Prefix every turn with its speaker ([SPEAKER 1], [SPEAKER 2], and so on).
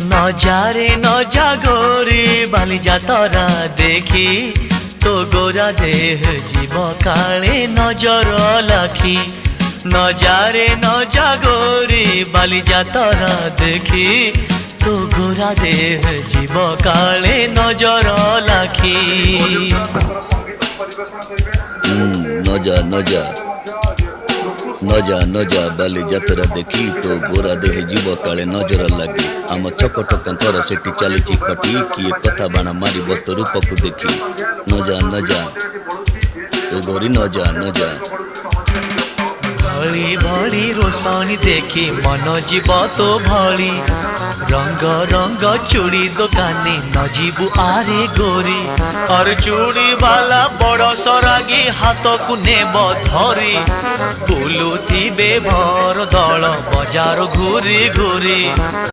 [SPEAKER 1] নজারে নজা গোরি বালি যাতরা দেখি তো গোরা দেহ জীব কালে নজর লাখি নজারে নজা গোরি বালি যাতরা দেখি তো গোরা দেহ জীব কালে নজর লাখি
[SPEAKER 2] নজা নজা নজা নজা বালি যাত্রা দেখি তো গোরা দেহে জীব কাଳେ ନଜର ଲାଗି ଆମ ଛକ ଟୋକାଙ୍କର ସେଠି ଚାଲିଛି ଖଟି କିଏ କଥା ବାଣ ମାରିବ ତ ରୂପକୁ ଦେଖି ନଜା ନଜା ଏ ଗୋରି ନଜା ନଜା
[SPEAKER 1] भली भली रोशनी देखी मन जीव तो भली रंग रंग चूड़ी दुकानी न जीवु आरे गोरी और चूड़ी वाला बड़ सरागी हाथ को नेब धरी बुलुथिबे भर दल बजार घूरी घूरी।